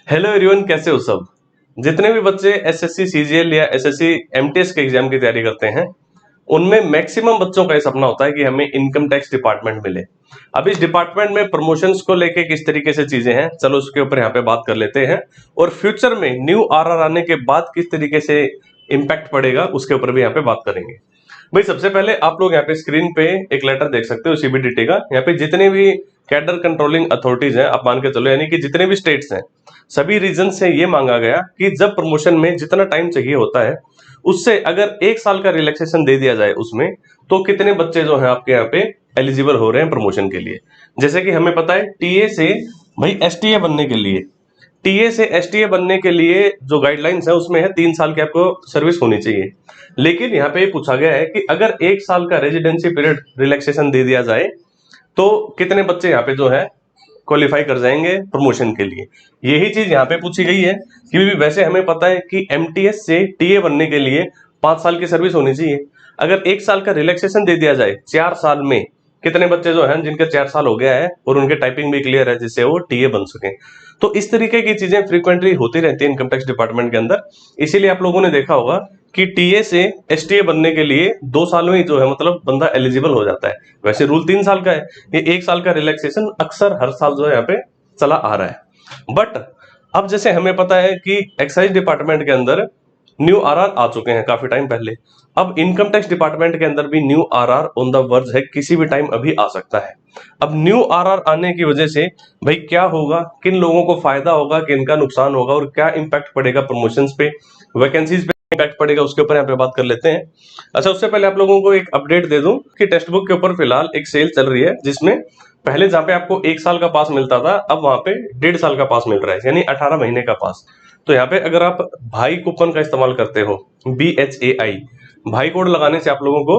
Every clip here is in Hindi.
हेलो एवरीवन, कैसे हो सब। जितने भी बच्चे एसएससी सीजीएल या एसएससी एमटीएस के एग्जाम की तैयारी करते हैं, उनमें मैक्सिमम बच्चों का ये सपना होता है कि हमें इनकम टैक्स डिपार्टमेंट मिले। अब इस डिपार्टमेंट में प्रमोशंस को लेके किस तरीके से चीजें हैं, चलो उसके ऊपर यहाँ पे बात कर लेते हैं। और फ्यूचर में न्यू आरआर आने के बाद किस तरीके से इम्पैक्ट पड़ेगा, उसके ऊपर भी यहाँ पे बात करेंगे। भाई सबसे पहले आप लोग यहाँ पे स्क्रीन पे एक लेटर देख सकते हो सीबीडीटी का। यहाँ पे जितने भी कैडर कंट्रोलिंग अथॉरिटीज हैं, आप मान के चलो, यानी कि जितने भी स्टेट्स हैं, सभी रीजन से ये मांगा गया कि जब प्रमोशन में जितना टाइम चाहिए होता है, उससे अगर 1 साल का रिलैक्सेशन दे दिया जाए उसमें, तो कितने बच्चे जो है आपके यहाँ पे एलिजिबल हो रहे हैं प्रमोशन के लिए। जैसे कि हमें पता है टीए से भाई एसटीए बनने के लिए, टीए से एसटीए बनने के लिए जो गाइडलाइंस है उसमें है 3 साल की आपको सर्विस होनी चाहिए। लेकिन यहाँ पे पूछा गया है कि अगर 1 साल का रेजिडेंसी पीरियड रिलैक्सेशन दे दिया जाए, तो कितने बच्चे यहाँ पे जो है क्वालिफाई कर जाएंगे प्रमोशन के लिए। यही चीज यहाँ पे पूछी गई है कि वैसे हमें पता है कि एमटीएस से टीए बनने के लिए 5 साल की सर्विस होनी चाहिए। अगर 1 साल का रिलैक्सेशन दे दिया जाए 4 साल में, कितने बच्चे जो हैं जिनके 4 साल हो गया है और उनके टाइपिंग भी क्लियर है जिससे वो टीए बन सके। तो इस तरीके की चीजें फ्रीक्वेंटली होती रहती है इनकम टैक्स डिपार्टमेंट के अंदर। इसीलिए आप लोगों ने देखा होगा कि टीए से एसटीए बनने के लिए 2 साल में ही जो है मतलब बंदा एलिजिबल हो जाता है। वैसे रूल 3 साल का है, ये 1 साल का रिलैक्सेशन अक्सर हर साल जो है यहाँ पे चला आ रहा है। बट अब जैसे हमें पता है कि एक्साइज डिपार्टमेंट के अंदर न्यू आरआर आ चुके हैं काफी टाइम पहले। अब इनकम टैक्स डिपार्टमेंट के अंदर भी new RR on the verge है, किसी भी टाइम अभी आ सकता है। अब न्यू आरआर आने की वजह से भाई क्या होगा, किन लोगों को फायदा होगा, किन का नुकसान होगा, और क्या इंपैक्ट पड़ेगा प्रमोशंस पे, वैकेंसीज पे इंपैक्ट पड़ेगा, उसके ऊपर यहाँ पे बात कर लेते हैं। अच्छा, उससे पहले आप लोगों को एक अपडेट दे दूं कि टेक्स्ट बुक के ऊपर फिलहाल एक सेल चल रही है, जिसमें पहले जहां पे आपको 1 साल का पास मिलता था, अब वहां पे 1.5 साल का पास मिल रहा है, यानी 18 महीने का पास। तो यहाँ पे अगर आप भाई कूपन का इस्तेमाल करते हो, BHAI भाई कोड लगाने से आप लोगों को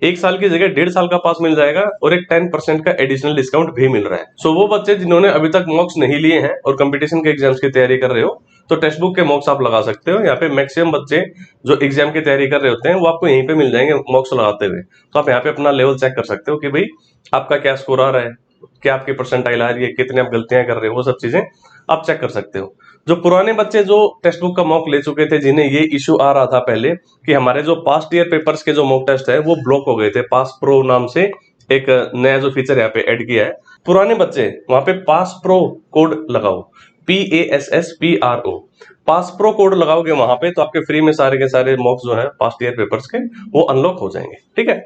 1 साल की जगह 1.5 साल का पास मिल जाएगा, और एक 10% का एडिशनल डिस्काउंट भी मिल रहा है। सो वो बच्चे जिन्होंने अभी तक मॉक्स नहीं लिए हैं और कंपटीशन के एग्जाम्स की तैयारी कर रहे हो, तो टेक्स्ट बुक के मॉक्स आप लगा सकते हो। यहाँ पे मैक्सिमम बच्चे जो एग्जाम की तैयारी कर रहे होते हैं वो आपको यहीं पे मिल जाएंगे मॉक्स लगाते हुए। तो आप यहाँ पे अपना लेवल चेक कर सकते हो कि भाई आपका क्या स्कोर आ रहा है, क्या आपकी परसेंटाइल आ रही है, कितने आप गलतियां कर रहे हो, वो सब चीजें आप चेक कर सकते हो। जो पुराने बच्चे जो टेक्स्ट बुक का मॉक ले चुके थे, जिन्हें ये इशू आ रहा था पहले कि हमारे जो पास्ट ईयर पेपर्स के जो मॉक टेस्ट है वो ब्लॉक हो गए थे, पास प्रो नाम से एक नया जो फीचर यहाँ पे ऐड किया है, पुराने बच्चे वहां पे पास प्रो कोड लगाओ, PASSPRO, पास प्रो कोड लगाओगे वहां पे, तो आपके फ्री में सारे के सारे मॉक्स जो है पास्ट ईयर पेपर्स के वो अनलॉक हो जाएंगे। ठीक है,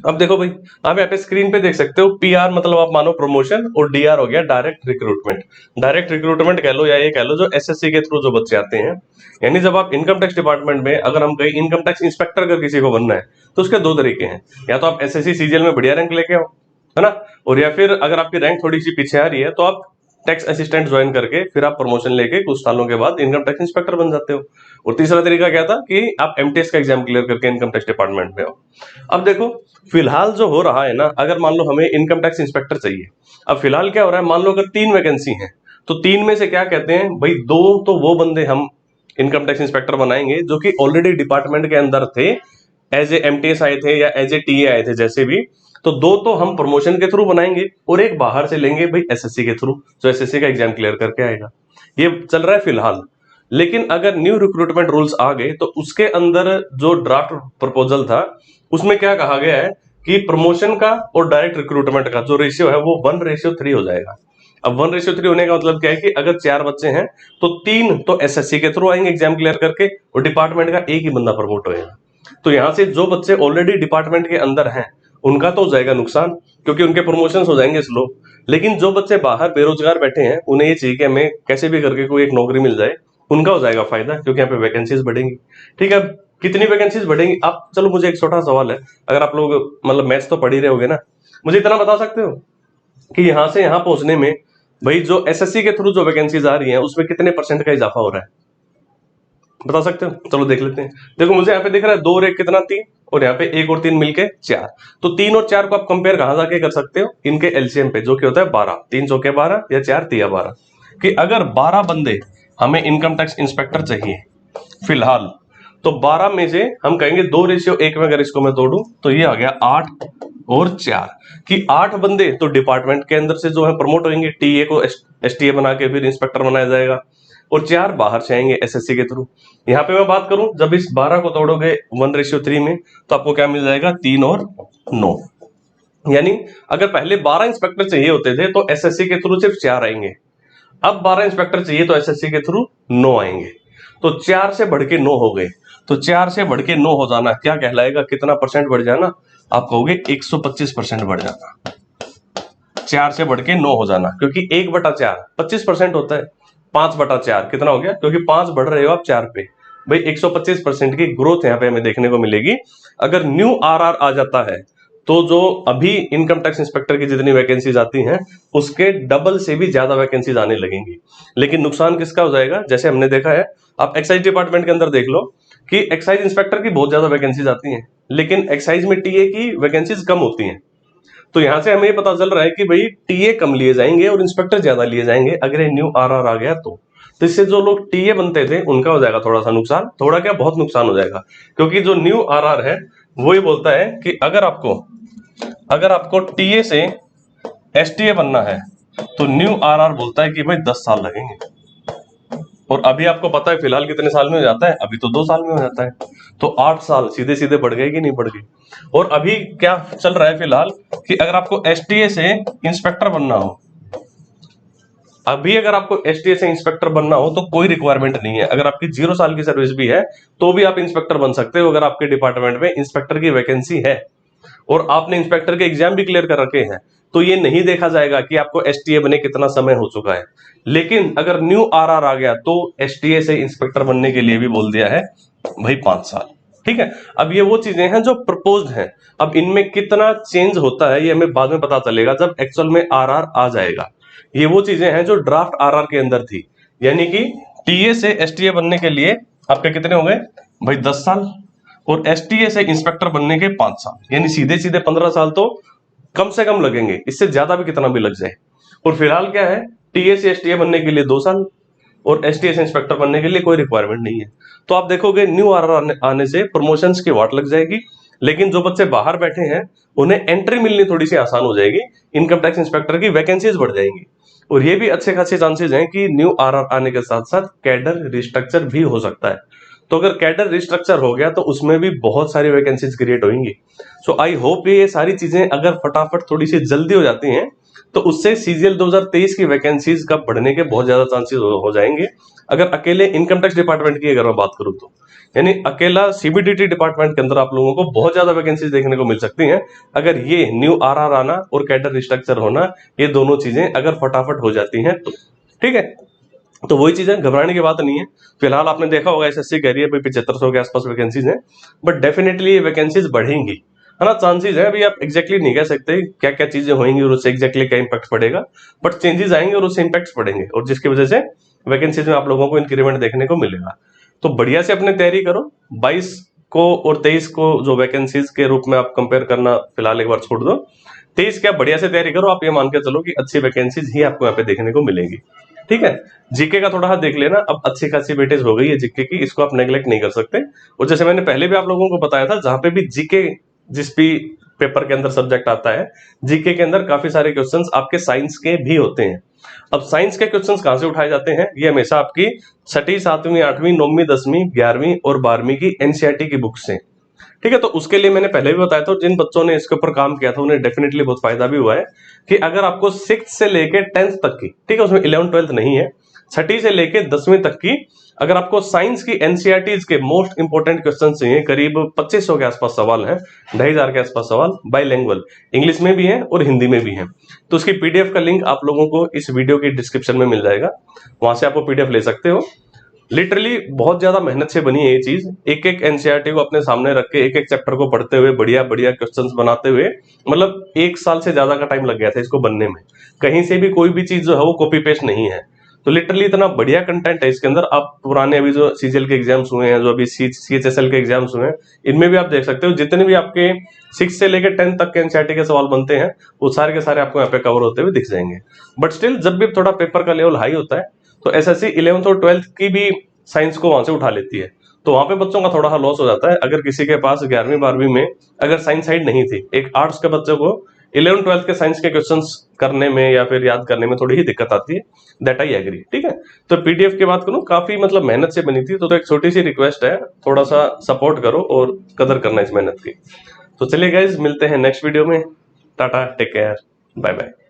अब देखो भाई, आप यहाँ पे स्क्रीन पे देख सकते हो, PR मतलब आप मानो प्रमोशन, और DR हो गया डायरेक्ट रिक्रूटमेंट। डायरेक्ट रिक्रूटमेंट कह लो या ये कह लो जो SSC के थ्रू जो बच्चे आते हैं, यानी जब आप इनकम टैक्स डिपार्टमेंट में, अगर हम कहीं इनकम टैक्स इंस्पेक्टर अगर किसी को बनना है, तो उसके 2 तरीके हैं। या तो आप SSC CGL में बढ़िया रैंक लेके आओ, है ना, और या फिर अगर आपकी रैंक थोड़ी सी पीछे आ रही है, तो आप टैक्स असिस्टेंट ज्वाइन करके फिर आप प्रमोशन लेके कुछ सालों के बाद इनकम टैक्स इंस्पेक्टर बन जाते हो। और तीसरा तरीका क्या था कि आप MTS का एग्जाम क्लियर करके इनकम टैक्स डिपार्टमेंट में आओ। अब देखो फिलहाल जो हो रहा है ना, अगर मान लो हमें इनकम टैक्स इंस्पेक्टर चाहिए, अब फिलहाल क्या हो रहा है, मान लो अगर 3 वैकेंसी हैं, तो 3 में से क्या कहते हैं भाई, 2 तो वो बंदे हम इनकम टैक्स इंस्पेक्टर बनाएंगे जो कि ऑलरेडी डिपार्टमेंट के अंदर थे, एज ए MTS आए थे या एज ए TA आए थे, जैसे भी। तो 2 तो हम प्रमोशन के थ्रू बनाएंगे, और एक बाहर से लेंगे भाई SSC के थ्रू, जो SSC का एग्जाम क्लियर करके आएगा। ये चल रहा है फिलहाल। लेकिन अगर न्यू रिक्रूटमेंट रूल्स आ गए, तो उसके अंदर जो ड्राफ्ट प्रपोजल था उसमें क्या कहा गया है कि प्रमोशन का और डायरेक्ट रिक्रूटमेंट का जो रेशियो है वो 1:3 हो जाएगा। अब 1:3 होने का मतलब क्या है कि अगर 4 बच्चे हैं, तो 3 तो SSC के थ्रू आएंगे एग्जाम क्लियर करके, और डिपार्टमेंट का एक ही बंदा प्रमोट होएगा। तो यहाँ से जो बच्चे ऑलरेडी डिपार्टमेंट के अंदर हैं उनका तो हो जाएगा नुकसान, क्योंकि उनके प्रमोशन हो जाएंगे स्लो। लेकिन जो बच्चे बाहर बेरोजगार बैठे हैं, उन्हें ये चाहिए कि हमें कैसे भी करके कोई एक नौकरी मिल जाए, उनका हो जाएगा फायदा, क्योंकि यहाँ पे वैकेंसीज बढ़ेंगी। ठीक है, कितनी वैकेंसीज बढ़ेंगी आप, चलो मुझे एक छोटा सवाल है, अगर आप लोग मतलब मैथ्स तो पढ़ ही रहे होगे ना, मुझे इतना बता सकते हो कि यहाँ से यहाँ पहुंचने में भाई जो SSC के थ्रू जो वैकेंसीज आ रही हैं उसमें कितने परसेंट का इजाफा हो रहा है, बता सकते हो? चलो देख लेते हैं। देखो मुझे यहाँ पे दिख रहा है 2 और 1 कितना, 3, और यहाँ पे 1 और 3 मिलके 4। तो 3 और 4 को आप कंपेयर कहां जाके कर सकते हो, इनके LCM पे, जो कि होता है 12, 3 चौके 12 या 4 तिया 12, कि अगर 12 बंदे हमें इनकम टैक्स इंस्पेक्टर चाहिए फिलहाल, तो 12 में से हम कहेंगे 2:1 में अगर इसको मैं तोड़ू, तो ये आ गया 8 और 4, कि 8 बंदे तो डिपार्टमेंट के अंदर से जो है प्रमोट होंगे, TA को STA बना के फिर इंस्पेक्टर बनाया जाएगा। और 4 बाहर से आएंगे एसएससी के थ्रू। यहाँ पे मैं बात करूं, जब इस 12 को तोड़ोगे 1:3 में तो आपको क्या मिल जाएगा, 3 और 9। यानी अगर पहले 12 इंस्पेक्टर चाहिए होते थे तो एसएससी के थ्रू सिर्फ 4 आएंगे, अब 12 इंस्पेक्टर चाहिए तो एसएससी के थ्रू 9 आएंगे। तो 4 से बढ़ के 9 हो गए। तो 4 से बढ़ के 9 हो जाना क्या कहलाएगा, कितना परसेंट बढ़ जाना, आप कहोगे 125% बढ़ जाना। 4 से बढ़ के 9 हो जाना, क्योंकि 1/4 25% होता है। 5/4 कितना हो गया, क्योंकि 5 बढ़ रहे हो आप 4 पे, भाई 125% की ग्रोथ यहाँ पे हमें देखने को मिलेगी। अगर न्यू आरआर आ जाता है तो जो अभी इनकम टैक्स इंस्पेक्टर की जितनी वैकेंसीज आती हैं उसके डबल से भी ज्यादा वैकेंसीज आने लगेंगी। लेकिन नुकसान किसका हो जाएगा, जैसे हमने देखा है, आप एक्साइज डिपार्टमेंट के अंदर देख लो कि एक्साइज इंस्पेक्टर की बहुत ज्यादा वैकेंसीज आती हैं, लेकिन एक्साइज में टीए की वैकेंसीज कम होती हैं। तो यहां से हमें पता चल रहा है कि भाई टीए कम लिए जाएंगे और इंस्पेक्टर ज्यादा लिए जाएंगे अगर ये न्यू आरआर आ गया तो। इससे जो लोग टीए बनते थे उनका हो जाएगा थोड़ा सा नुकसान, थोड़ा क्या बहुत नुकसान हो जाएगा, क्योंकि जो न्यू आरआर है वो ही बोलता है कि अगर आपको टीए से एसटीए बनना है तो न्यू आरआर बोलता है कि भाई 10 साल लगेंगे। और अभी आपको पता है फिलहाल कितने साल में हो जाता है, अभी तो 2 साल में हो जाता है। तो 8 साल सीधे सीधे बढ़ गए कि नहीं बढ़ गए। और अभी क्या चल रहा है फिलहाल कि अगर आपको एसटीए से इंस्पेक्टर बनना हो, अगर आपको एसटीए से इंस्पेक्टर बनना हो तो कोई रिक्वायरमेंट नहीं है। अगर आपकी 0 साल की सर्विस भी है तो भी आप इंस्पेक्टर बन सकते हो, अगर आपके डिपार्टमेंट में इंस्पेक्टर की वैकेंसी है और आपने इंस्पेक्टर के एग्जाम भी क्लियर कर रखे हैं, तो ये नहीं देखा जाएगा कि आपको एसटीए बने कितना समय हो चुका है। लेकिन अगर न्यू आरआर आ गया तो एसटीए से इंस्पेक्टर बनने के लिए भी बोल दिया है भाई 5 साल। ठीक है, अब ये वो चीजें हैं जो प्रपोज्ड हैं। अब इनमें कितना चेंज होता है ये हमें बाद में पता चलेगा जब एक्चुअल में आरआर आ जाएगा। ये वो चीजें हैं जो ड्राफ्ट आरआर के अंदर थी, यानी कि टीए से एसटीए बनने के लिए आपके कितने हो गए भाई 10 साल, और एसटीए से इंस्पेक्टर बनने के 5 साल, यानी सीधे सीधे 15 साल तो कम से कम लगेंगे, इससे ज्यादा भी कितना भी लग जाए। और फिलहाल क्या है, टीए से एसटीए बनने के लिए 2 साल और एसटीए से इंस्पेक्टर बनने के लिए कोई रिक्वायरमेंट नहीं है। तो आप देखोगे न्यू आरआर आने से प्रमोशंस की वाट लग जाएगी, लेकिन जो बच्चे बाहर बैठे हैं उन्हें एंट्री मिलनी थोड़ी सी आसान हो जाएगी, इनकम टैक्स इंस्पेक्टर की वैकेंसीज बढ़ जाएंगी। और ये भी अच्छे खासे चांसेस हैं कि न्यू आरआर आने के साथ साथ कैडर रिस्ट्रक्चर भी हो सकता है। तो अगर कैडर रिस्ट्रक्चर हो गया तो उसमें भी बहुत सारी वैकेंसीज क्रिएट होंगी। सो आई होप ये सारी चीजें अगर फटाफट थोड़ी सी जल्दी हो जाती हैं तो उससे सीजीएल 2023 की वैकेंसीज का बढ़ने के बहुत ज्यादा चांसेस हो जाएंगे। अगर अकेले इनकम टैक्स डिपार्टमेंट की अगर मैं बात करूं तो, यानी अकेला सीबीडीटी डिपार्टमेंट के अंदर आप लोगों को बहुत ज्यादा वैकेंसीज देखने को मिल सकती हैं अगर ये न्यू आरआर आना और कैडर रिस्ट्रक्चर होना, ये दोनों चीजें अगर फटाफट हो जाती हैं तो। ठीक है, तो वही चीजें, घबराने की बात नहीं है। फिलहाल आपने देखा होगा एसएससी कह रही है 7500 के आसपास वैकेंसीज हैं, बट डेफिनेटली ये वैकेंसीज बढ़ेंगी, है ना, चांसेस है। अभी आप एग्जैक्टली नहीं कह सकते क्या क्या चीजें होंगी और उससे एग्जैक्टली क्या इंपैक्ट पड़ेगा, बट चेंजेस आएंगे और उससे इंपैक्ट पड़ेंगे, और जिसकी वजह से वैकेंसीज में आप लोगों को इंक्रीमेंट देखने को मिलेगा। तो बढ़िया से अपने तैयारी करो। 22 को और 23 को जो वैकेंसीज के रूप में आप कंपेयर करना फिलहाल एक बार छोड़ दो, 23 क्या बढ़िया से तैयारी करो। आप ये मान के चलो कि अच्छी वैकेंसीज ही आपको यहाँ पे देखने को मिलेंगी। ठीक है, जीके का थोड़ा सा देख लेना, अब अच्छी खासी वेटेज हो गई है जीके की, इसको आप नेग्लेक्ट नहीं कर सकते। और जैसे मैंने पहले भी आप लोगों को बताया था, जहां पे भी जीके जिस भी पेपर के अंदर सब्जेक्ट आता है, जीके के अंदर काफी सारे क्वेश्चंस आपके साइंस के भी होते हैं। अब साइंस के क्वेश्चंस कहां से उठाए जाते हैं, ये हमेशा आपकी 6ठी 7वीं 8वीं 9वीं 10वीं 11वीं और 12वीं की एनसीईआरटी की बुक से। ठीक है, तो उसके लिए मैंने पहले भी बताया था, जिन बच्चों ने इसके ऊपर काम किया था उन्हें डेफिनेटली बहुत फायदा भी हुआ है कि अगर आपको 6th से लेके 10th तक की, ठीक है, उसमें 11th 12th नहीं है, 6ठी से लेके 10वीं तक की, अगर आपको साइंस की एनसीईआरटीज के मोस्ट इंपोर्टेंट क्वेश्चन चाहिए, करीब 2500 के आसपास सवाल है, 2500 के आसपास सवाल, बाइलिंगुअल, इंग्लिश में भी है और हिंदी में भी है। तो उसकी पीडीएफ का लिंक आप लोगों को इस वीडियो की डिस्क्रिप्शन में मिल जाएगा, वहां से आप वो पीडीएफ ले सकते हो। लिटरली बहुत ज्यादा मेहनत से बनी है ये चीज, एक एक एनसीईआरटी को अपने सामने रख के एक एक चैप्टर को पढ़ते हुए बढ़िया बढ़िया क्वेश्चंस बनाते हुए, मतलब 1 साल से ज्यादा का टाइम लग गया था इसको बनने में। कहीं से भी कोई भी चीज जो है वो कॉपी पेस्ट नहीं है। तो लिटरली इतना बढ़िया कंटेंट है इसके अंदर। आप पुराने अभी जो सीजीएल के एग्जाम्स हुए हैं, जो अभी सीएचएसएल के एग्जाम्स हुए हैं, इनमें भी आप देख सकते हो जितने भी आपके 6 से लेकर 10 तक के एनसीईआरटी के सवाल बनते हैं वो सारे के सारे आपको यहाँ पे कवर होते हुए दिख जाएंगे। बट स्टिल जब भी थोड़ा पेपर का लेवल हाई होता है तो एसएससी 11th और 12th की भी साइंस को वहां से उठा लेती है, तो वहां पे बच्चों का थोड़ा सा लॉस हो जाता है। अगर किसी के पास 11वीं 12वीं में अगर साइंस साइड नहीं थी, एक आर्ट्स के बच्चे को 11 12 के साइंस के क्वेश्चंस करने में या फिर याद करने में थोड़ी ही दिक्कत आती है, दैट आई एग्री, ठीक है। तो पीडीएफ की बात करूं, काफी मतलब मेहनत से बनी थी, तो एक छोटी सी रिक्वेस्ट है, थोड़ा सा सपोर्ट करो और कदर करना इस मेहनत की। तो चलिए गाइज, मिलते हैं नेक्स्ट वीडियो में। Tata, take care, bye bye.